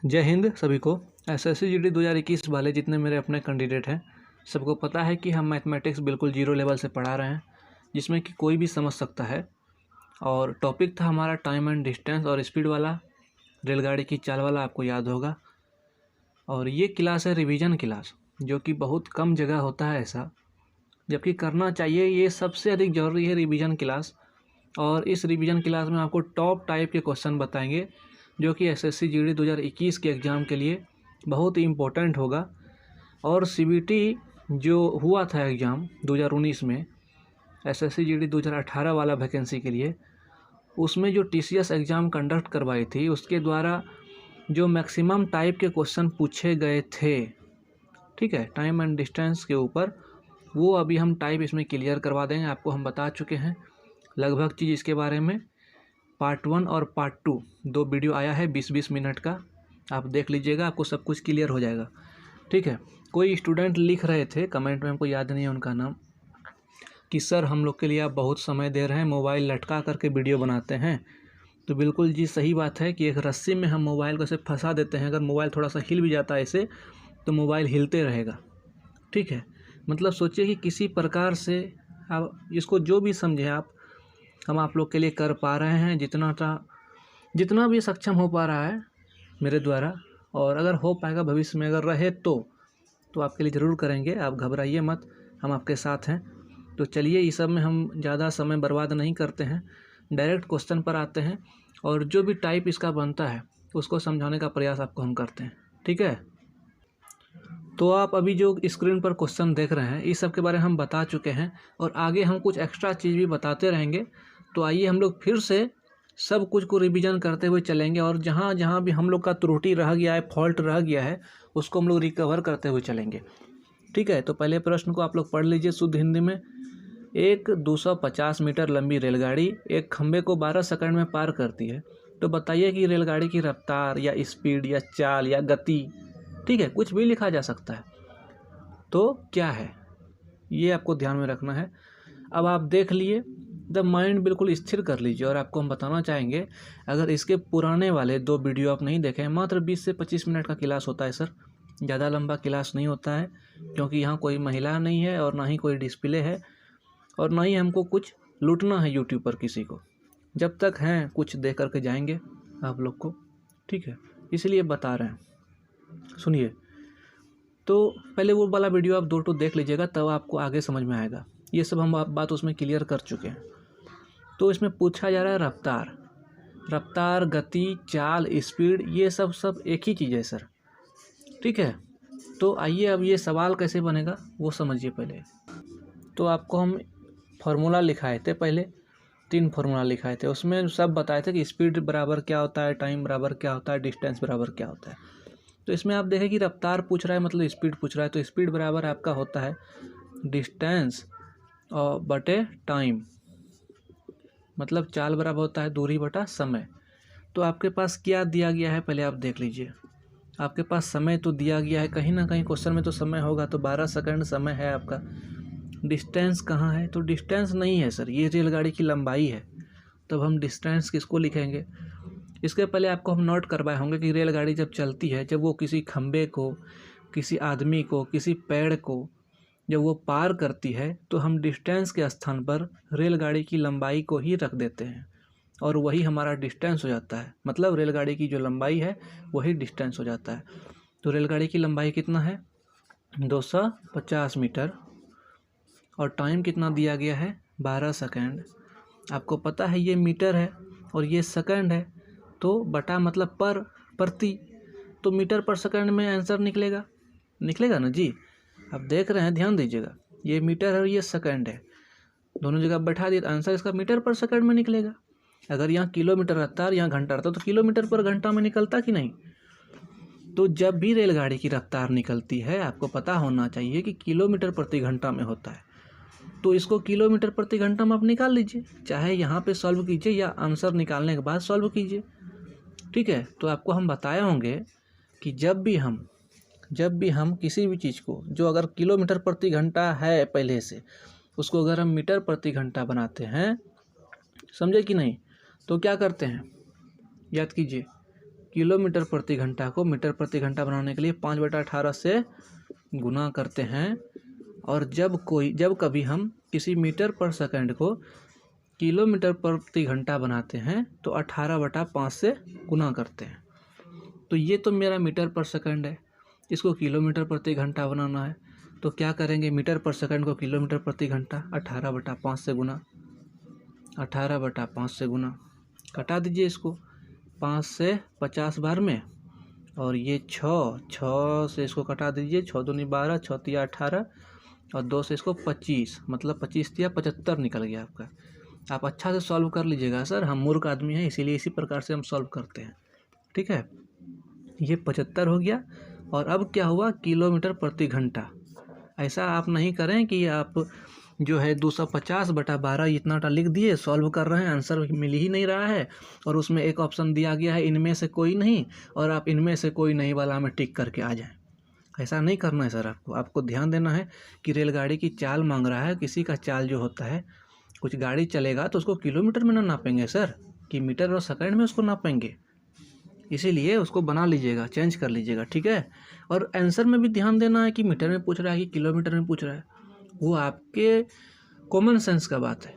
जय हिंद सभी को। एसएससी जीडी 2021 वाले जितने मेरे अपने कैंडिडेट हैं सबको पता है कि हम मैथमेटिक्स बिल्कुल जीरो लेवल से पढ़ा रहे हैं, जिसमें कि कोई भी समझ सकता है। और टॉपिक था हमारा टाइम एंड डिस्टेंस और स्पीड वाला, रेलगाड़ी की चाल वाला, आपको याद होगा। और ये क्लास है रिवीजन क्लास, जो कि बहुत कम जगह होता है ऐसा, जबकि करना चाहिए। ये सबसे अधिक ज़रूरी है रिवीजन क्लास। और इस रिवीजन क्लास में आपको टॉप टाइप के क्वेश्चन बताएंगे, जो कि एसएससी जीडी 2021 के एग्ज़ाम के लिए बहुत ही इम्पोर्टेंट होगा। और सीबीटी जो हुआ था एग्ज़ाम 2019 में, एसएससी जीडी 2018 वाला वैकेंसी के लिए, उसमें जो टीसीएस एग्ज़ाम कंडक्ट करवाई थी उसके द्वारा जो मैक्सिमम टाइप के क्वेश्चन पूछे गए थे, ठीक है, टाइम एंड डिस्टेंस के ऊपर, वो अभी हम टाइप इसमें क्लियर करवा देंगे। आपको हम बता चुके हैं लगभग चीज़ इसके बारे में। पार्ट 1 और पार्ट 2 दो वीडियो आया है 20-20 मिनट का, आप देख लीजिएगा, आपको सब कुछ क्लियर हो जाएगा, ठीक है। कोई स्टूडेंट लिख रहे थे कमेंट में, हमको याद नहीं है उनका नाम, कि सर हम लोग के लिए आप बहुत समय दे रहे हैं, मोबाइल लटका करके वीडियो बनाते हैं। तो बिल्कुल जी सही बात है कि एक रस्सी में हम मोबाइल को ऐसे फंसा देते हैं, अगर मोबाइल थोड़ा सा हिल भी जाता है ऐसे तो मोबाइल हिलते रहेगा, ठीक है। मतलब सोचिए कि किसी प्रकार से आप इसको जो भी समझे हम आप लोग के लिए कर पा रहे हैं, जितना भी सक्षम हो पा रहा है मेरे द्वारा। और अगर हो पाएगा भविष्य में अगर रहे तो आपके लिए ज़रूर करेंगे, आप घबराइए मत, हम आपके साथ हैं। तो चलिए, इस सब में हम ज़्यादा समय बर्बाद नहीं करते हैं, डायरेक्ट क्वेश्चन पर आते हैं और जो भी टाइप इसका बनता है उसको समझाने का प्रयास आपको हम करते हैं, ठीक है। तो आप अभी जो स्क्रीन पर क्वेश्चन देख रहे हैं इस सब के बारे में हम बता चुके हैं, और आगे हम कुछ एक्स्ट्रा चीज़ भी बताते रहेंगे। तो आइए हम लोग फिर से सब कुछ को रिवीजन करते हुए चलेंगे, और जहाँ जहाँ भी हम लोग का त्रुटि रह गया है, फॉल्ट रह गया है, उसको हम लोग रिकवर करते हुए चलेंगे, ठीक है। तो पहले प्रश्न को आप लोग पढ़ लीजिए शुद्ध हिंदी में। एक 250 मीटर लंबी रेलगाड़ी एक खंभे को 12 सेकंड में पार करती है, तो बताइए कि रेलगाड़ी की रफ्तार या स्पीड या चाल या गति, ठीक है, कुछ भी लिखा जा सकता है, तो क्या है, ये आपको ध्यान में रखना है। अब आप देख लिए, द माइंड बिल्कुल स्थिर कर लीजिए, और आपको हम बताना चाहेंगे, अगर इसके पुराने वाले 2 वीडियो आप नहीं देखें, मात्र 20 से 25 मिनट का क्लास होता है सर, ज़्यादा लंबा क्लास नहीं होता है, क्योंकि यहाँ कोई महिला नहीं है और ना ही कोई डिस्प्ले है, और ना ही हमको कुछ लूटना है यूट्यूब पर किसी को। जब तक हैं कुछ दे करके जाएंगे आप लोग को, ठीक है, इसलिए बता रहे हैं। सुनिए, तो पहले वो वाला वीडियो आप 2 देख लीजिएगा, तब आपको आगे समझ में आएगा। ये सब हम बात उसमें क्लियर कर चुके हैं। तो इसमें पूछा जा रहा है रफ्तार, गति, चाल, स्पीड, ये सब एक ही चीज़ है सर, ठीक है। तो आइए अब ये सवाल कैसे बनेगा वो समझिए पहले। तो आपको हम फार्मूला लिखाए थे, पहले 3 फार्मूला लिखाए थे, उसमें सब बताए थे कि स्पीड बराबर क्या होता है, टाइम बराबर क्या होता है, डिस्टेंस बराबर क्या होता है। तो इसमें आप देखें कि रफ्तार पूछ रहा है, मतलब स्पीड पूछ रहा है, तो स्पीड बराबर आपका होता है डिस्टेंस और बटे टाइम, मतलब चाल बराबर होता है दूरी बटा समय। तो आपके पास क्या दिया गया है पहले आप देख लीजिए। आपके पास समय तो दिया गया है, कहीं ना कहीं क्वेश्चन में तो समय होगा, तो 12 सेकंड समय है आपका। डिस्टेंस कहाँ है, तो डिस्टेंस नहीं है सर, ये रेलगाड़ी की लंबाई है, तब हम डिस्टेंस किसको लिखेंगे। इसके पहले आपको हम नोट करवाए होंगे कि रेलगाड़ी जब चलती है, जब वो किसी खंबे को, किसी आदमी को, किसी पेड़ को जब वो पार करती है, तो हम डिस्टेंस के स्थान पर रेलगाड़ी की लंबाई को ही रख देते हैं, और वही हमारा डिस्टेंस हो जाता है। मतलब रेलगाड़ी की जो लंबाई है वही डिस्टेंस हो जाता है। तो रेलगाड़ी की लंबाई कितना है, 250 मीटर, और टाइम कितना दिया गया है, 12 सेकंड। आपको पता है ये मीटर है और ये सेकंड है, तो बटा मतलब प्रति, तो मीटर पर सेकंड में आंसर निकलेगा ना जी। आप देख रहे हैं, ध्यान दीजिएगा, ये मीटर है और ये सेकंड है, दोनों जगह बैठा दिए तो आंसर इसका मीटर पर सेकंड में निकलेगा। अगर यहाँ किलोमीटर रहता और यहाँ घंटा रहता तो किलोमीटर पर घंटा में निकलता कि नहीं। तो जब भी रेलगाड़ी की रफ्तार निकलती है, आपको पता होना चाहिए कि किलोमीटर प्रति घंटा में होता है, तो इसको किलोमीटर प्रति घंटा में आप निकाल लीजिए, चाहे यहाँ पे सॉल्व कीजिए या आंसर निकालने के बाद सॉल्व कीजिए, ठीक है। तो आपको हम बताए होंगे कि जब भी हम किसी भी चीज़ को, जो अगर किलोमीटर प्रति घंटा है पहले से, उसको अगर हम मीटर प्रति घंटा बनाते हैं, समझे कि नहीं, तो क्या करते हैं, याद कीजिए, किलोमीटर प्रति घंटा को मीटर प्रति घंटा बनाने के लिए 5/18 से गुना करते हैं। और जब कभी हम किसी मीटर पर सेकंड को किलोमीटर प्रति घंटा बनाते हैं तो 18/5 से गुना करते हैं। तो ये तो मेरा मीटर पर सेकंड है, इसको किलोमीटर प्रति घंटा बनाना है तो क्या करेंगे, मीटर पर सेकंड को किलोमीटर प्रति घंटा 18/5 से गुना, 18/5 से गुना, कटा दीजिए इसको 5 से 50 बार में, और ये 6 से इसको कटा दीजिए, 6 दूनी 12, 6 तिया 18 और 2 से इसको 25, मतलब 25 तिया 75 निकल गया आपका। आप अच्छा से सॉल्व कर लीजिएगा सर, हम मूर्ख आदमी हैं इसीलिए इसी प्रकार से हम सॉल्व करते हैं, ठीक है। ये 75 हो गया। और अब क्या हुआ, किलोमीटर प्रति घंटा। ऐसा आप नहीं करें कि आप जो है 250/12 इतना लिख दिए, सॉल्व कर रहे हैं, आंसर मिल ही नहीं रहा है और उसमें एक ऑप्शन दिया गया है इनमें से कोई नहीं, और आप इनमें से कोई नहीं वाला में टिक करके आ जाएं। ऐसा नहीं करना है सर, आपको ध्यान देना है कि रेलगाड़ी की चाल मांग रहा है। किसी का चाल जो होता है, कुछ गाड़ी चलेगा तो उसको किलोमीटर में ना नापेंगे सर, कि मीटर और सेकंड में उसको नापेंगे। इसीलिए उसको बना लीजिएगा, चेंज कर लीजिएगा, ठीक है। और आंसर में भी ध्यान देना है कि मीटर में पूछ रहा है कि किलोमीटर में पूछ रहा है, वो आपके कॉमन सेंस का बात है,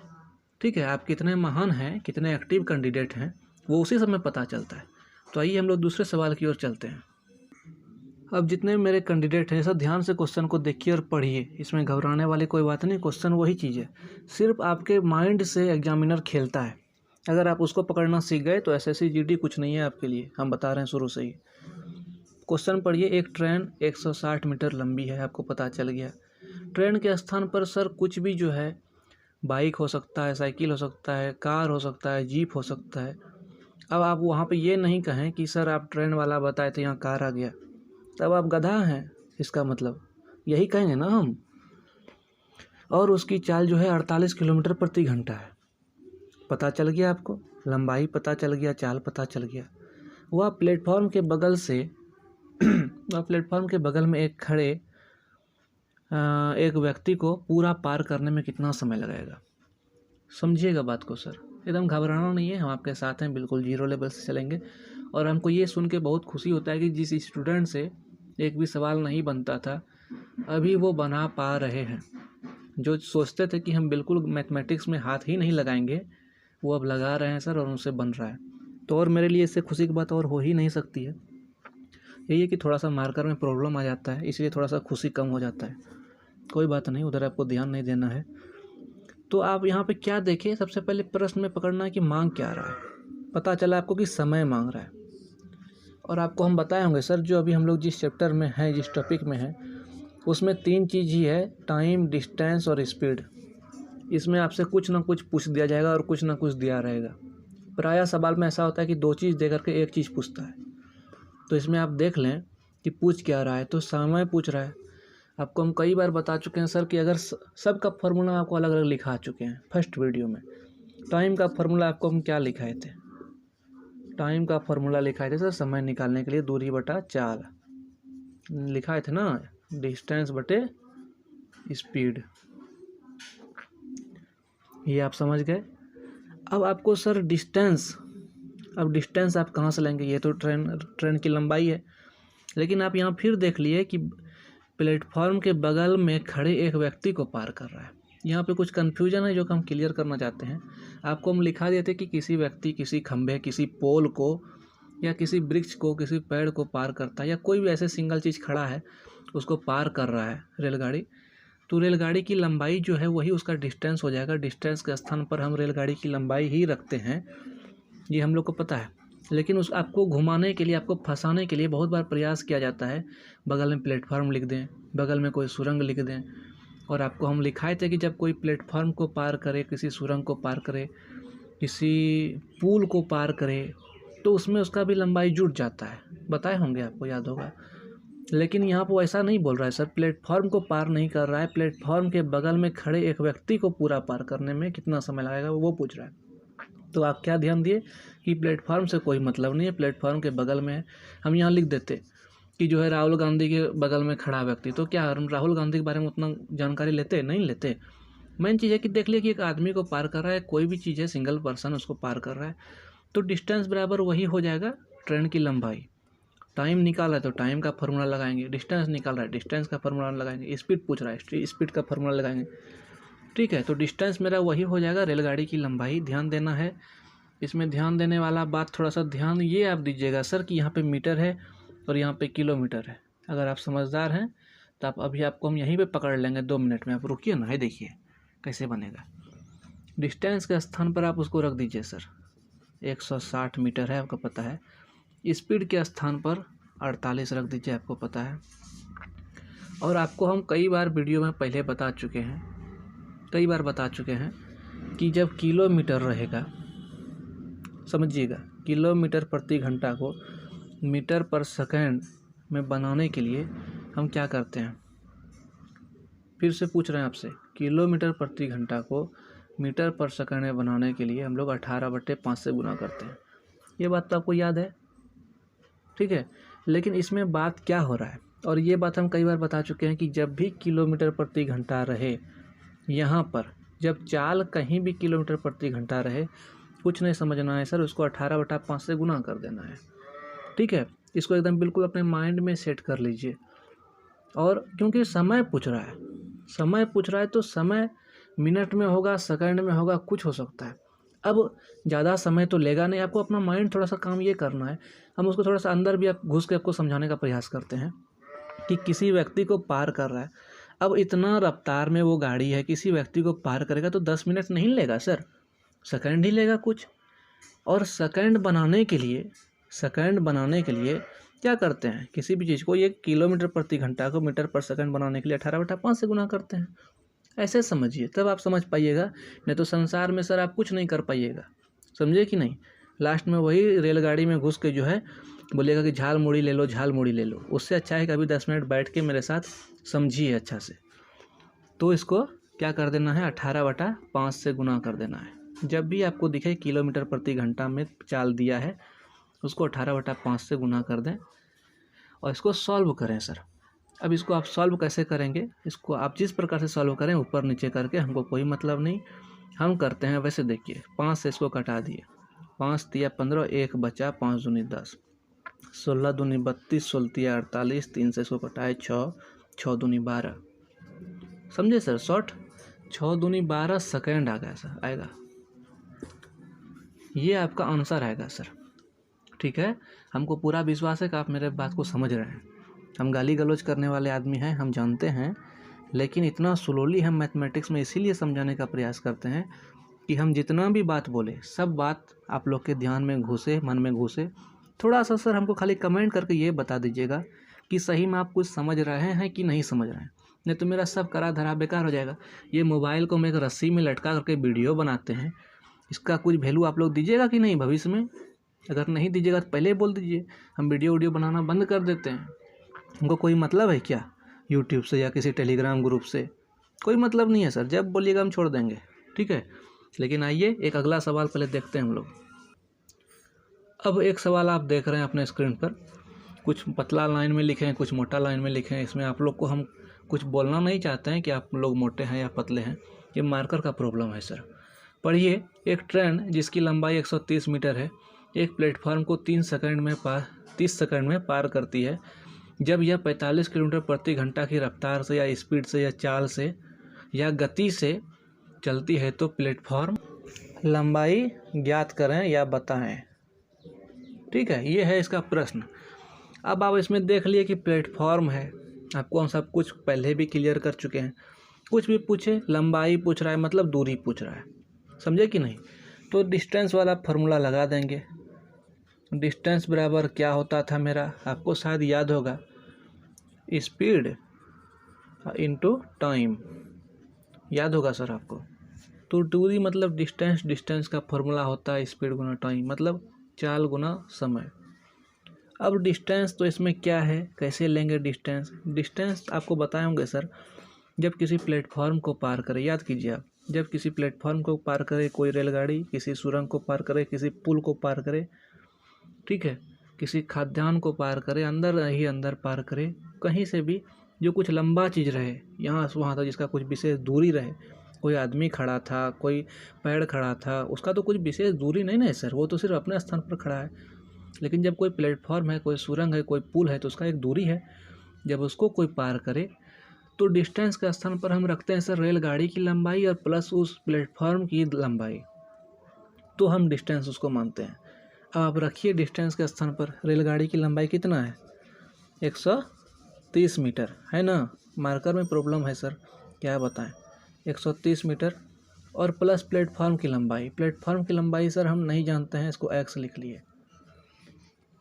ठीक है। आप कितने महान हैं, कितने एक्टिव कैंडिडेट हैं, वो उसी समय पता चलता है। तो आइए हम लोग दूसरे सवाल की ओर चलते हैं। अब जितने मेरे कैंडिडेट हैं सब ध्यान से क्वेश्चन को देखिए और पढ़िए, इसमें घबराने वाली कोई बात नहीं। क्वेश्चन वही चीज़ है, सिर्फ आपके माइंड से एग्जामिनर खेलता है। अगर आप उसको पकड़ना सीख गए तो एसएससी जीडी कुछ नहीं है आपके लिए, हम बता रहे हैं शुरू से ही। क्वेश्चन पढ़िए, एक ट्रेन 160 मीटर लंबी है, आपको पता चल गया। ट्रेन के स्थान पर सर कुछ भी जो है, बाइक हो सकता है, साइकिल हो सकता है, कार हो सकता है, जीप हो सकता है। अब आप वहाँ पे ये नहीं कहें कि सर आप ट्रेन वाला बताए थे यहाँ कार आ गया, तब आप गधा हैं, इसका मतलब यही कहेंगे ना हम। और उसकी चाल जो है 48 किलोमीटर प्रति घंटा है। पता चल गया आपको, लंबाई पता चल गया, चाल पता चल गया। वह प्लेटफॉर्म के बगल से वह प्लेटफॉर्म के बगल में एक खड़े एक व्यक्ति को पूरा पार करने में कितना समय लगेगा। समझिएगा बात को सर, एकदम घबराना नहीं है, हम आपके साथ हैं, बिल्कुल जीरो लेवल से चलेंगे। और हमको ये सुन के बहुत खुशी होता है कि जिस स्टूडेंट से एक भी सवाल नहीं बनता था अभी वो बना पा रहे हैं। जो सोचते थे कि हम बिल्कुल मैथमेटिक्स में हाथ ही नहीं लगाएंगे, वो अब लगा रहे हैं सर और उनसे बन रहा है। तो और मेरे लिए इससे खुशी की बात और हो ही नहीं सकती है। यही है कि थोड़ा सा मार्कर में प्रॉब्लम आ जाता है, इसलिए थोड़ा सा खुशी कम हो जाता है। कोई बात नहीं, उधर आपको ध्यान नहीं देना है। तो आप यहाँ पे क्या देखें, सबसे पहले प्रश्न में पकड़ना है कि मांग क्या रहा है। पता चला आपको कि समय मांग रहा है। और आपको हम बताए होंगे सर, जो अभी हम लोग जिस चैप्टर में हैं, जिस टॉपिक में हैं, उसमें 3 चीज़ ही है, टाइम, डिस्टेंस और स्पीड। इसमें आपसे कुछ ना कुछ पूछ दिया जाएगा और कुछ ना कुछ दिया रहेगा। प्रायः सवाल में ऐसा होता है कि 2 चीज़ दे करके 1 चीज़ पूछता है। तो इसमें आप देख लें कि पूछ क्या रहा है। तो समय पूछ रहा है। आपको हम कई बार बता चुके हैं सर कि अगर सबका फार्मूला आपको अलग अलग लिखा चुके हैं फर्स्ट वीडियो में। टाइम का फार्मूला आपको हम क्या लिखाए थे, टाइम का फार्मूला लिखाए थे सर, समय निकालने के लिए दूरी बटा चाल लिखाए थे ना, डिस्टेंस बटे स्पीड। ये आप समझ गए। अब आपको सर डिस्टेंस, अब डिस्टेंस आप कहाँ से लेंगे, ये तो ट्रेन की लंबाई है। लेकिन आप यहाँ फिर देख लिए कि प्लेटफॉर्म के बगल में खड़े एक व्यक्ति को पार कर रहा है। यहाँ पे कुछ कन्फ्यूजन है जो कि हम क्लियर करना चाहते हैं। आपको हम लिखा देते कि किसी व्यक्ति किसी खंभे, किसी पोल को या किसी वृक्ष को, किसी पेड़ को पार करता है, या कोई भी ऐसे सिंगल चीज़ खड़ा है उसको पार कर रहा है रेलगाड़ी। तो रेलगाड़ी की लंबाई जो है वही उसका डिस्टेंस हो जाएगा। डिस्टेंस के स्थान पर हम रेलगाड़ी की लंबाई ही रखते हैं, ये हम लोग को पता है। लेकिन उस आपको घुमाने के लिए, आपको फंसाने के लिए बहुत बार प्रयास किया जाता है, बगल में प्लेटफॉर्म लिख दें, बगल में कोई सुरंग लिख दें। और आपको हम लिखाए थे कि जब कोई प्लेटफॉर्म को पार करे, किसी सुरंग को पार करे, किसी पुल को पार करे, तो उसमें उसका भी लंबाई जुट जाता है। बताए होंगे, आपको याद होगा। लेकिन यहाँ पर ऐसा नहीं बोल रहा है सर, प्लेटफॉर्म को पार नहीं कर रहा है, प्लेटफॉर्म के बगल में खड़े एक व्यक्ति को पूरा पार करने में कितना समय लगेगा वो पूछ रहा है। तो आप क्या ध्यान दिए कि प्लेटफॉर्म से कोई मतलब नहीं है, प्लेटफॉर्म के बगल में है। हम यहाँ लिख देते कि जो है राहुल गांधी के बगल में खड़ा व्यक्ति, तो क्या हम राहुल गांधी के बारे में उतना जानकारी लेते नहीं लेते। मेन चीज़ है कि देख लिए कि एक आदमी को पार कर रहा है, कोई भी चीज़ है, सिंगल पर्सन उसको पार कर रहा है, तो डिस्टेंस बराबर वही हो जाएगा ट्रेन की लंबाई, टाइम निकाल रहा है तो टाइम का फार्मूला लगाएंगे, डिस्टेंस निकाल रहा है डिस्टेंस का फार्मूला लगाएंगे, स्पीड पूछ रहा है स्पीड का फार्मूला लगाएंगे। ठीक है, तो डिस्टेंस मेरा वही हो जाएगा, रेलगाड़ी की लंबाई। ध्यान देना है इसमें, ध्यान देने वाला बात थोड़ा सा ध्यान ये आप दीजिएगा सर कि यहाँ पे मीटर है और यहाँ पे किलोमीटर है। अगर आप समझदार हैं तो आप अभी आपको हम यहीं पे पकड़ लेंगे 2 मिनट में। आप रुकिए ना, ये देखिए कैसे बनेगा। डिस्टेंस के स्थान पर आप उसको रख दीजिए सर, 160 मीटर है आपको पता है। स्पीड के स्थान पर 48 रख दीजिए, आपको पता है। और आपको हम कई बार वीडियो में पहले बता चुके हैं कि जब किलोमीटर रहेगा, समझिएगा, किलोमीटर प्रति घंटा को मीटर पर सेकंड में बनाने के लिए हम क्या करते हैं, फिर से पूछ रहे हैं आपसे, किलोमीटर प्रति घंटा को मीटर पर सेकंड में बनाने के लिए हम लोग 18/5 से गुना करते हैं। ये बात तो आपको याद है, ठीक है। लेकिन इसमें बात क्या हो रहा है, और ये बात हम कई बार बता चुके हैं कि जब भी किलोमीटर प्रति घंटा रहे, यहाँ पर जब चाल कहीं भी किलोमीटर प्रति घंटा रहे, कुछ नहीं समझना है सर, उसको 18/5 से गुना कर देना है। ठीक है, इसको एकदम बिल्कुल अपने माइंड में सेट कर लीजिए। और क्योंकि समय पूछ रहा है तो समय मिनट में होगा, सेकंड में होगा, कुछ हो सकता है। अब ज़्यादा समय तो लेगा नहीं, आपको अपना माइंड थोड़ा सा काम ये करना है। हम उसको थोड़ा सा अंदर भी आप घुस के आपको समझाने का प्रयास करते हैं कि किसी व्यक्ति को पार कर रहा है। अब इतना रफ्तार में वो गाड़ी है, किसी व्यक्ति को पार करेगा तो 10 मिनट नहीं लेगा सर, सेकंड ही लेगा कुछ। और सेकंड बनाने के लिए क्या करते हैं, किसी भी चीज़ को, ये किलोमीटर प्रति घंटा को मीटर पर सेकंड बनाने के लिए 18/5 से गुना करते हैं। ऐसे समझिए, तब आप समझ पाइएगा, नहीं तो संसार में सर आप कुछ नहीं कर पाइएगा, समझे कि नहीं। लास्ट में वही रेलगाड़ी में घुस के जो है बोलेगा कि झाल मुड़ी ले लो। उससे अच्छा है कि अभी 10 मिनट बैठ के मेरे साथ समझिए अच्छा से। तो इसको क्या कर देना है, 18/5 से गुना कर देना है। जब भी आपको दिखे किलोमीटर प्रति घंटा में चाल दिया है, उसको 18/5 से गुना कर दें और इसको सॉल्व करें सर। अब इसको आप सॉल्व कैसे करेंगे, इसको आप जिस प्रकार से सॉल्व करें, ऊपर नीचे करके, हमको कोई मतलब नहीं, हम करते हैं वैसे। देखिए 5 से इसको कटा दिए, 5 तिया 15, 1 बचा, 5 दूनी 10, 16 दूनी 32, 16 तिया 48, 3 से इसको कटाए 6, 6 दूनी 12, समझे सर। शॉर्ट 6 दूनी 12 सेकेंड आ गया सर, आएगा, ये आपका आंसर आएगा सर। ठीक है, हमको पूरा विश्वास है कि आप मेरे बात को समझ रहे हैं। हम गाली गलौज करने वाले आदमी हैं, हम जानते हैं, लेकिन इतना स्लोली हम मैथमेटिक्स में इसीलिए समझाने का प्रयास करते हैं कि हम जितना भी बात बोले, सब बात आप लोग के ध्यान में घुसे, मन में घुसे। थोड़ा सा सर हमको खाली कमेंट करके ये बता दीजिएगा कि सही में आप कुछ समझ रहे हैं कि नहीं समझ रहे हैं, नहीं तो मेरा सब करा धरा बेकार हो जाएगा। ये मोबाइल को हम एक रस्सी में लटका करके वीडियो बनाते हैं, इसका कुछ वैल्यू आप लोग दीजिएगा कि नहीं भविष्य में। अगर नहीं दीजिएगा तो पहले ही बोल दीजिए, हम वीडियो बनाना बंद कर देते हैं। हमको कोई मतलब है क्या यूट्यूब से या किसी टेलीग्राम ग्रुप से, कोई मतलब नहीं है सर। जब बोलिएगा हम छोड़ देंगे, ठीक है। लेकिन आइए एक अगला सवाल पहले देखते हैं हम लोग। अब एक सवाल आप देख रहे हैं अपने स्क्रीन पर, कुछ पतला लाइन में लिखे हैं, कुछ मोटा लाइन में लिखे हैं। इसमें आप लोग को हम कुछ बोलना नहीं चाहते हैं कि आप लोग मोटे हैं या पतले हैं, ये मार्कर का प्रॉब्लम है सर। पढ़िए, एक ट्रेन जिसकी लंबाई 130 मीटर है, एक प्लेटफॉर्म को 30 सेकंड में पार करती है। जब यह 45 किलोमीटर प्रति घंटा की रफ्तार से या स्पीड से या चाल से या गति से चलती है तो प्लेटफॉर्म लंबाई ज्ञात करें या बताएं। ठीक है, ये है इसका प्रश्न। अब आप इसमें देख लिए कि प्लेटफॉर्म है, आपको हम सब कुछ पहले भी क्लियर कर चुके हैं। कुछ भी पूछे, लंबाई पूछ रहा है मतलब दूरी पूछ रहा है, समझे कि नहीं। तो डिस्टेंस वाला फार्मूला लगा देंगे। डिस्टेंस बराबर क्या होता था मेरा, आपको शायद याद होगा, स्पीड इनटू टाइम, याद होगा सर आपको। तो दूरी मतलब डिस्टेंस, डिस्टेंस का फार्मूला होता है स्पीड गुना टाइम, मतलब चाल गुना समय। अब डिस्टेंस तो इसमें क्या है, कैसे लेंगे डिस्टेंस। डिस्टेंस आपको बताए होंगे सर, जब किसी प्लेटफॉर्म को पार करे, याद कीजिए आप, जब किसी प्लेटफॉर्म को पार करे कोई रेलगाड़ी, किसी सुरंग को पार करे, किसी पुल को पार करे, ठीक है, किसी खाद्यान्न को पार करे, अंदर पार करे, कहीं से भी जो कुछ लंबा चीज़ रहे, यहाँ से वहाँ तक, जिसका कुछ विशेष दूरी रहे। कोई आदमी खड़ा था, कोई पेड़ खड़ा था, उसका तो कुछ विशेष दूरी नहीं ना है सर, वो तो सिर्फ अपने स्थान पर खड़ा है। लेकिन जब कोई प्लेटफॉर्म है, कोई सुरंग है, कोई पुल है तो उसका एक दूरी है। जब उसको कोई पार करे तो डिस्टेंस के स्थान पर हम रखते हैं सर रेलगाड़ी की लंबाई और प्लस उस प्लेटफॉर्म की लंबाई, तो हम डिस्टेंस उसको मानते हैं। अब आप रखिए डिस्टेंस के स्थान पर रेलगाड़ी की लंबाई कितना है, 130 मीटर है ना। मार्कर में प्रॉब्लम है सर, क्या बताएं, 130 मीटर और प्लस प्लेटफॉर्म की लंबाई। प्लेटफॉर्म की लंबाई सर हम नहीं जानते हैं, इसको एक्स लिख लिए,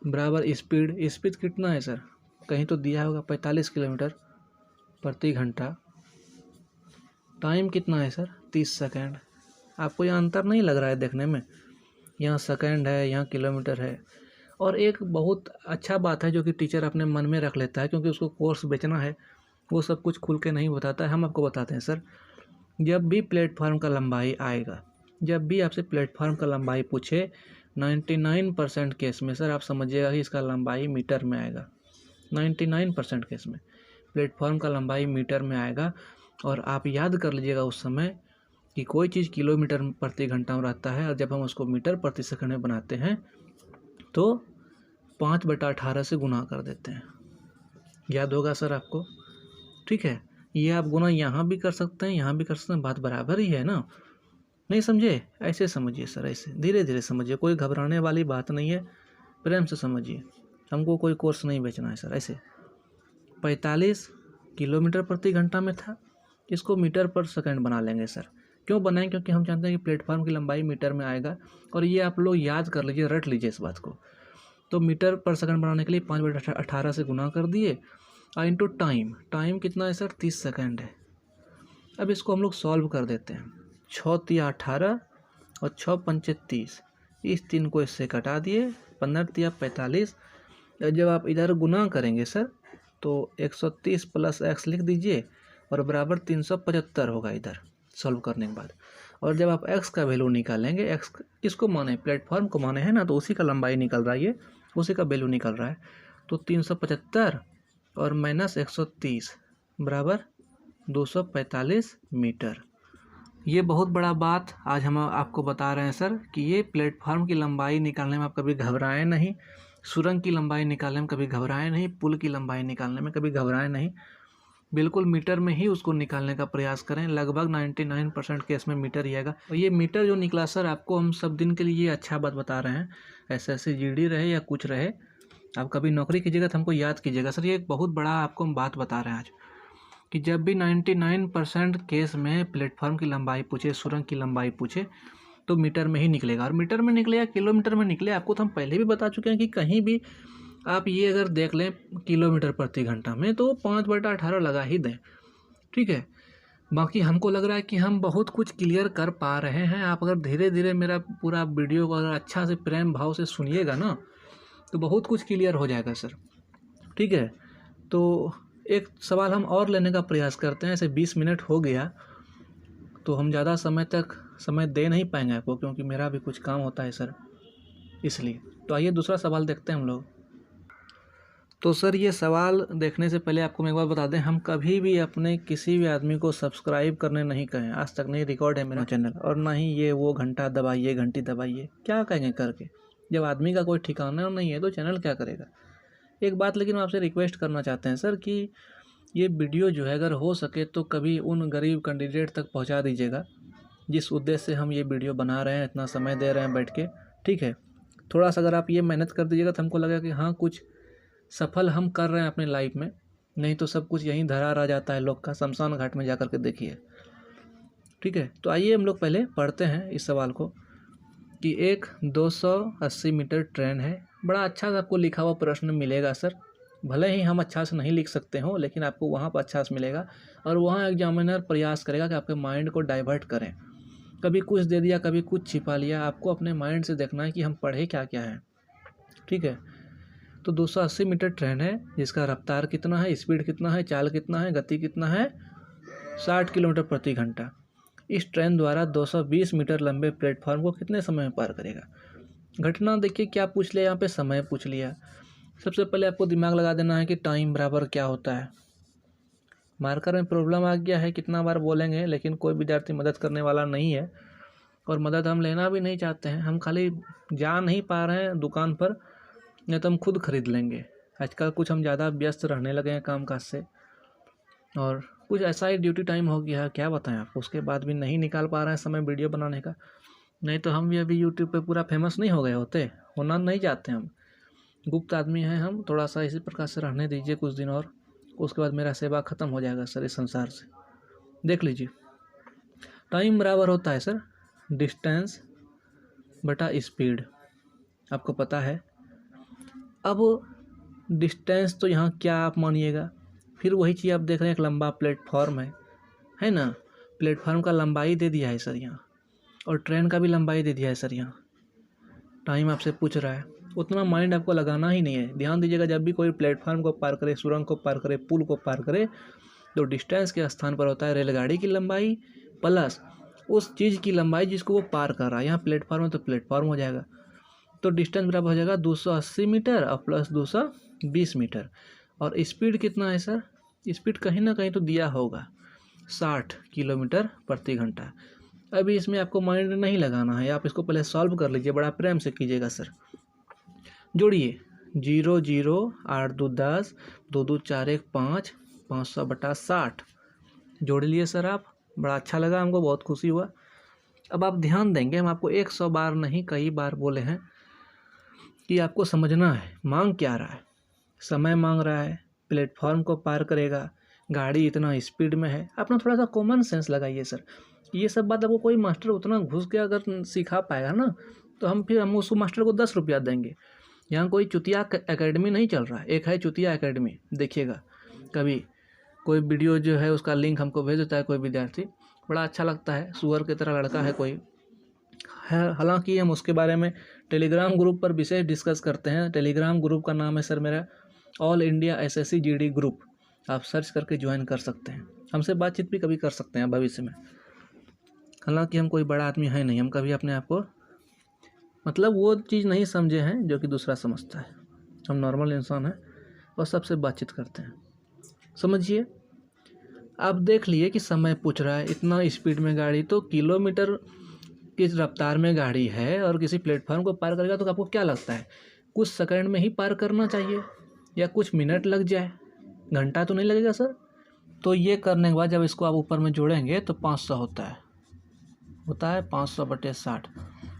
बराबर स्पीड कितना है सर, कहीं तो दिया होगा 45 किलोमीटर प्रति घंटा। टाइम कितना है सर, 30 सेकेंड। आपको यहाँ अंतर नहीं लग रहा है देखने में, यहाँ सेकेंड है, यहाँ किलोमीटर है। और एक बहुत अच्छा बात है जो कि टीचर अपने मन में रख लेता है, क्योंकि उसको कोर्स बेचना है, वो सब कुछ खुल के नहीं बताता है, हम आपको बताते हैं सर। जब भी प्लेटफॉर्म का लंबाई आएगा, जब भी आपसे प्लेटफॉर्म का लंबाई पूछे, 99% केस में सर आप समझिएगा कि इसका लंबाई मीटर में आएगा। 99% केस में प्लेटफॉर्म का लंबाई मीटर में आएगा। और आप याद कर लीजिएगा उस समय कि कोई चीज़ किलोमीटर प्रति घंटा में रहता है, और जब हम उसको मीटर प्रति सेकंड में बनाते हैं तो 5/18 से गुना कर देते हैं। याद होगा सर आपको, ठीक है। ये आप गुना यहाँ भी कर सकते हैं, यहाँ भी कर सकते हैं, बात बराबर ही है ना। नहीं समझे, ऐसे समझिए सर, ऐसे धीरे धीरे समझिए, कोई घबराने वाली बात नहीं है, प्रेम से समझिए। हमको कोई कोर्स नहीं बेचना है सर। ऐसे 45 किलोमीटर प्रति घंटा में था, इसको मीटर पर सेकंड बना लेंगे सर। क्यों बनाएं, क्योंकि हम जानते हैं कि प्लेटफॉर्म की लंबाई मीटर में आएगा। और ये आप लोग याद कर लीजिए, रट लीजिए इस बात को। तो मीटर पर सेकंड बनाने के लिए 5/18 से गुना कर दिए, और इंटू टाइम कितना है सर, 30 सेकंड है। अब इसको हम लोग सॉल्व कर देते हैं। 6 तिया 18 और 6 पंचे 30, इस 3 को इससे कटा दिए, 15 तिया 45। जब आप इधर गुना करेंगे सर तो 130 प्लस एक्स लिख दीजिए, और बराबर 375 होगा इधर सॉल्व करने के बाद। और जब आप x का वैल्यू निकालेंगे, x किसको माने, प्लेटफॉर्म को माने है ना, तो उसी का लंबाई निकल रहा है, ये उसी का वैल्यू निकल रहा है। तो 375 और माइनस 130 बराबर 245 मीटर। ये बहुत बड़ा बात आज हम आपको बता रहे हैं सर, कि ये प्लेटफॉर्म की लंबाई निकालने में आप कभी घबराएं नहीं, सुरंग की लंबाई निकालने में कभी घबराएं नहीं, पुल की लंबाई निकालने में कभी घबराएं नहीं। बिल्कुल मीटर में ही उसको निकालने का प्रयास करें। लगभग 99% केस में मीटर ही आएगा। और ये मीटर जो निकला सर, आपको हम सब दिन के लिए ये अच्छा बात बता रहे हैं, SSC GD रहे या कुछ रहे, आप कभी नौकरी कीजिएगा तो हमको याद कीजिएगा सर। ये एक बहुत बड़ा आपको हम बात बता रहे हैं आज, कि जब भी 99% केस में प्लेटफॉर्म की लंबाई पूछे, सुरंग की लंबाई पूछे, तो मीटर में ही निकलेगा। और मीटर में निकले या किलोमीटर में निकले, आपको तो हम पहले भी बता चुके हैं कि कहीं भी आप ये अगर देख लें किलोमीटर प्रति घंटा में, तो 5/18 लगा ही दें, ठीक है। बाकी हमको लग रहा है कि हम बहुत कुछ क्लियर कर पा रहे हैं। आप अगर धीरे धीरे मेरा पूरा वीडियो को अगर अच्छा से प्रेम भाव से सुनिएगा ना, तो बहुत कुछ क्लियर हो जाएगा सर, ठीक है। तो एक सवाल हम और लेने का प्रयास करते हैं। ऐसे 20 मिनट हो गया, तो हम ज़्यादा समय तक समय दे नहीं पाएंगे आपको, क्योंकि मेरा भी कुछ काम होता है सर, इसलिए। तो आइए दूसरा सवाल देखते हैं हम लोग। तो सर ये सवाल देखने से पहले आपको मैं एक बार बता दें, हम कभी भी अपने किसी भी आदमी को सब्सक्राइब करने नहीं कहें, आज तक नहीं रिकॉर्ड है मेरा चैनल, और ना ही ये वो घंटा दबाइए, घंटी दबाइए, क्या कहेंगे करके। जब आदमी का कोई ठिकाना नहीं है तो चैनल क्या करेगा। एक बात लेकिन मैं आपसे रिक्वेस्ट करना चाहते हैं सर, कि ये वीडियो जो है अगर हो सके तो कभी उन गरीब कैंडिडेट तक पहुँचा दीजिएगा जिस उद्देश्य से हम ये वीडियो बना रहे हैं, इतना समय दे रहे हैं बैठ के, ठीक है। थोड़ा सा अगर आप ये मेहनत कर दीजिएगा तो हमको लगेगा कि हाँ कुछ सफल हम कर रहे हैं अपने लाइफ में, नहीं तो सब कुछ यहीं धरा रह जाता है लोग का। शमशान घाट में जा कर के देखिए, ठीक है। तो आइए हम लोग पहले पढ़ते हैं इस सवाल को, कि एक 280 मीटर ट्रेन है। बड़ा अच्छा सा आपको लिखा हुआ प्रश्न मिलेगा सर, भले ही हम अच्छा से नहीं लिख सकते हो, लेकिन आपको वहाँ पर अच्छा से मिलेगा। और वहाँ एग्जामिनर प्रयास करेगा कि आपके माइंड को डाइवर्ट करें, कभी कुछ दे दिया, कभी कुछ छिपा लिया। आपको अपने माइंड से देखना है कि हम पढ़े क्या क्या है, ठीक है। तो 280 मीटर ट्रेन है, जिसका रफ्तार कितना है, स्पीड कितना है, चाल कितना है, गति कितना है, 60 किलोमीटर प्रति घंटा। इस ट्रेन द्वारा 220 मीटर लंबे प्लेटफॉर्म को कितने समय में पार करेगा। घटना देखिए क्या पूछ लिया, यहाँ पे समय पूछ लिया। सबसे पहले आपको दिमाग लगा देना है कि टाइम बराबर क्या होता है। मार्कर में प्रॉब्लम आ गया है, कितना बार बोलेंगे, लेकिन कोई विद्यार्थी मदद करने वाला नहीं है, और मदद हम लेना भी नहीं चाहते हैं। हम खाली जा नहीं पा रहे हैं दुकान पर, या तो हम खुद खरीद लेंगे। आजकल कुछ हम ज़्यादा व्यस्त रहने लगे हैं काम काज से, और कुछ ऐसा ही ड्यूटी टाइम हो गया है, क्या बताएं आपको, उसके बाद भी नहीं निकाल पा रहे हैं समय वीडियो बनाने का। नहीं तो हम भी अभी यूट्यूब पे पूरा फेमस नहीं हो गए होते, होना नहीं चाहते हम, गुप्त आदमी हैं हम। थोड़ा सा इसी प्रकार से रहने दीजिए कुछ दिन और, उसके बाद मेरा सेवा ख़त्म हो जाएगा सर इस संसार से। देख लीजिए, टाइम बराबर होता है सर डिस्टेंस बटा स्पीड, आपको पता है। अब डिस्टेंस तो यहाँ क्या आप मानिएगा, फिर वही चीज़ आप देख रहे हैं, एक लंबा प्लेटफॉर्म है ना, प्लेटफॉर्म का लंबाई दे दिया है सर यहाँ, और ट्रेन का भी लंबाई दे दिया है सर यहाँ। टाइम आपसे पूछ रहा है, उतना माइंड आपको लगाना ही नहीं है। ध्यान दीजिएगा, जब भी कोई प्लेटफॉर्म को पार करे, सुरंग को पार करे, पुल को पार करे, तो डिस्टेंस के स्थान पर होता है रेलगाड़ी की लंबाई प्लस उस चीज़ की लंबाई जिसको वो पार कर रहा है। यहाँ प्लेटफॉर्म है तो प्लेटफॉर्म हो जाएगा, तो डिस्टेंस बराबर हो जाएगा 280 मीटर और प्लस 220 मीटर। और स्पीड कितना है सर, स्पीड कहीं ना कहीं तो दिया होगा 60 किलोमीटर प्रति घंटा। अभी इसमें आपको माइंड नहीं लगाना है, आप इसको पहले सॉल्व कर लीजिए, बड़ा प्रेम से कीजिएगा सर। जोड़िए 0 0 8 2 10 2 2 4 1 5 500/60 जोड़ लिए सर आप। बड़ा अच्छा लगा हमको, बहुत खुशी हुआ। अब आप ध्यान देंगे, हम आपको 100 बार नहीं कई बार बोले हैं कि आपको समझना है मांग क्या रहा है। समय मांग रहा है, प्लेटफॉर्म को पार करेगा, गाड़ी इतना स्पीड में है। अपना थोड़ा सा कॉमन सेंस लगाइए सर। ये सब बात आपको कोई मास्टर उतना घुस के अगर सिखा पाएगा ना, तो हम उस मास्टर को 10 रुपया देंगे। यहाँ कोई चुतिया एकेडमी नहीं चल रहा है, एक है चुतिया एकेडमी, देखिएगा कभी कोई वीडियो जो है उसका लिंक हमको भेज देता है कोई विद्यार्थी, बड़ा अच्छा लगता है, सुअर की तरह लड़का है कोई है। हालांकि हम उसके बारे में टेलीग्राम ग्रुप पर विशेष डिस्कस करते हैं। टेलीग्राम ग्रुप का नाम है सर मेरा all India SSC GD group, आप सर्च करके ज्वाइन कर सकते हैं, हमसे बातचीत भी कभी कर सकते हैं भविष्य में। हालांकि हम कोई बड़ा आदमी है नहीं, हम कभी अपने आप को मतलब वो चीज़ नहीं समझे हैं जो कि दूसरा समझता है। हम नॉर्मल इंसान हैं और सबसे बातचीत करते हैं, समझिए। आप देख लिए कि समय पूछ रहा है, इतना स्पीड में गाड़ी, तो किलोमीटर की रफ्तार में गाड़ी है और किसी प्लेटफॉर्म को पार करेगा, तो आपको क्या लगता है कुछ सेकंड में ही पार करना चाहिए या कुछ मिनट लग जाए, घंटा तो नहीं लगेगा सर। तो ये करने के बाद जब इसको आप ऊपर में जोड़ेंगे तो 500 होता है 500/60।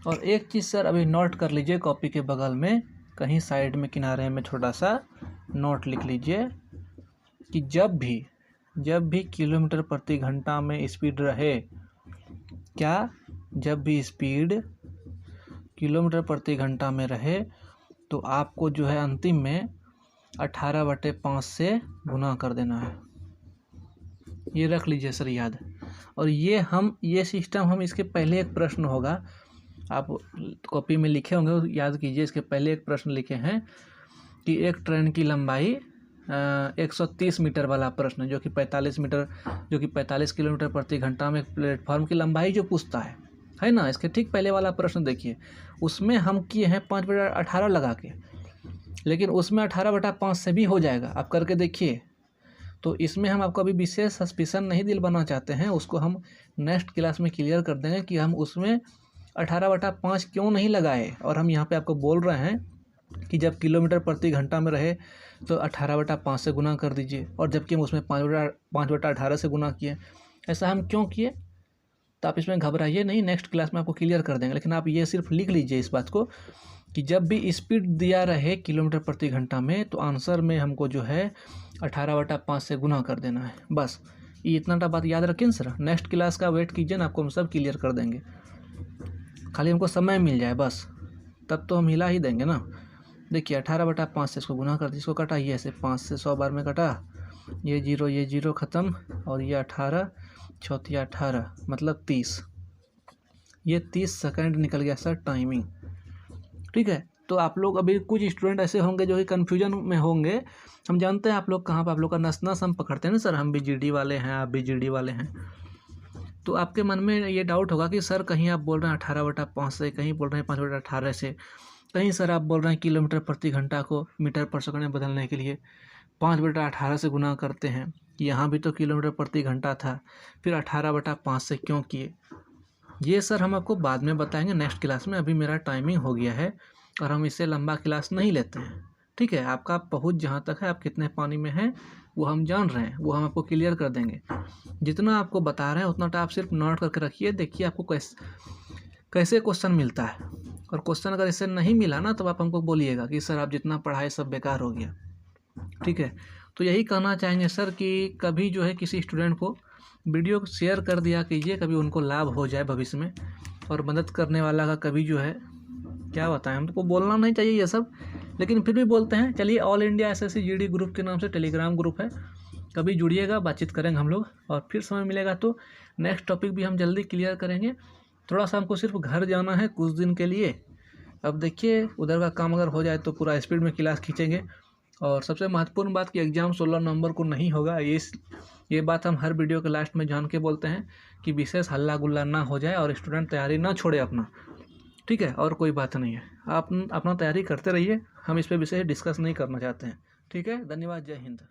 और एक चीज़ सर अभी नोट कर लीजिए, कॉपी के बगल में कहीं साइड में किनारे में छोटा सा नोट लिख लीजिए कि जब भी किलोमीटर प्रति घंटा में स्पीड रहे, क्या, जब भी स्पीड किलोमीटर प्रति घंटा में रहे, तो आपको जो है अंतिम में 18/5 से गुना कर देना है। ये रख लीजिए सर याद। और ये सिस्टम हम इसके पहले एक प्रश्न होगा, आप कॉपी में लिखे होंगे, याद कीजिए। इसके पहले एक प्रश्न लिखे हैं कि एक ट्रेन की लंबाई 130 मीटर वाला प्रश्न, जो कि 45 किलोमीटर प्रति घंटा में प्लेटफॉर्म की लंबाई जो पूछता है ना। इसके ठीक पहले वाला प्रश्न देखिए, उसमें हम किए हैं 5/18 लगा के, लेकिन उसमें 18/5 से भी हो जाएगा, आप करके देखिए। तो इसमें हम आपको अभी विशेष सस्पिशन नहीं दिलवाना चाहते हैं, उसको हम नेक्स्ट क्लास में क्लियर कर देंगे कि हम उसमें 18/5 क्यों नहीं लगाए। और हम यहाँ पे आपको बोल रहे हैं कि जब किलोमीटर प्रति घंटा में रहे तो 18/5 से गुना कर दीजिए, और जबकि हम उसमें 5/18 से गुना किए। ऐसा हम क्यों किए, तो आप इसमें घबराइए नहीं, नेक्स्ट क्लास में आपको क्लियर कर देंगे। लेकिन आप ये सिर्फ लिख लीजिए इस बात को कि जब भी स्पीड दिया रहे किलोमीटर प्रति घंटा में, तो आंसर में हमको जो है 18/5 से गुना कर देना है। बस ये इतना बात याद रखें सर, नेक्स्ट क्लास का वेट कीजिए ना, आपको हम सब क्लियर कर देंगे। खाली हमको समय मिल जाए बस, तब तो हम हिला ही देंगे ना। देखिए 18/5 से इसको गुना कर दीजिए, इसको कटाइए ऐसे, 5 से 100 बार में कटा, ये जीरो ख़त्म, और ये 18 चौथिया 18 मतलब 30, ये 30 सेकंड निकल गया सर टाइमिंग। ठीक है, तो आप लोग अभी कुछ स्टूडेंट ऐसे होंगे जो कि कन्फ्यूजन में होंगे। हम जानते हैं आप लोग कहाँ पर, आप लोग का नस हम पकड़ते हैं ना सर, हम भी GD वाले हैं, आप भी GD वाले हैं। तो आपके मन में ये डाउट होगा कि सर कहीं आप बोल रहे हैं 18/5 से, कहीं बोल रहे हैं 5/18 से, कहीं सर आप बोल रहे हैं किलोमीटर प्रति घंटा को मीटर पर सेकंड में बदलने के लिए 5/18 से गुना करते हैं। यहाँ भी तो किलोमीटर प्रति घंटा था, फिर 18/5 से क्यों किए। ये सर हम आपको बाद में बताएंगे नेक्स्ट क्लास में। अभी मेरा टाइमिंग हो गया है, और हम इससे लंबा क्लास नहीं लेते हैं। ठीक है, आपका पहुँच जहाँ तक है, आप कितने पानी में हैं वो हम जान रहे हैं, वो हम आपको क्लियर कर देंगे। जितना आपको बता रहे हैं उतना आप सिर्फ नोट करके रखिए, देखिए आपको कैसे क्वेश्चन मिलता है। और क्वेश्चन अगर इससे नहीं मिला ना, तो आप हमको बोलिएगा कि सर आप जितना पढ़ाए सब बेकार हो गया। ठीक है, तो यही कहना चाहेंगे सर कि कभी जो है किसी स्टूडेंट को वीडियो शेयर कर दिया कीजिए, कभी उनको लाभ हो जाए भविष्य में। और मदद करने वाला का कभी जो है क्या बताएं, हमको बोलना नहीं चाहिए ये सब, लेकिन फिर भी बोलते हैं। चलिए, all India SSC GD group के नाम से टेलीग्राम ग्रुप है, कभी जुड़िएगा, बातचीत करेंगे हम लोग। और फिर समय मिलेगा तो नेक्स्ट टॉपिक भी हम जल्दी क्लियर करेंगे। थोड़ा सा हमको सिर्फ घर जाना है कुछ दिन के लिए। अब देखिए उधर का काम अगर हो जाए तो पूरा स्पीड में क्लास खींचेंगे। और सबसे महत्वपूर्ण बात कि एग्ज़ाम 16 नवंबर को नहीं होगा। ये बात हम हर वीडियो के लास्ट में जान के बोलते हैं कि विशेष हल्ला गुल्ला ना हो जाए और स्टूडेंट तैयारी ना छोड़े अपना। ठीक है, और कोई बात नहीं है, आप अपना तैयारी करते रहिए, हम इस पर विषय डिस्कस नहीं करना चाहते हैं। ठीक है, धन्यवाद, जय हिंद।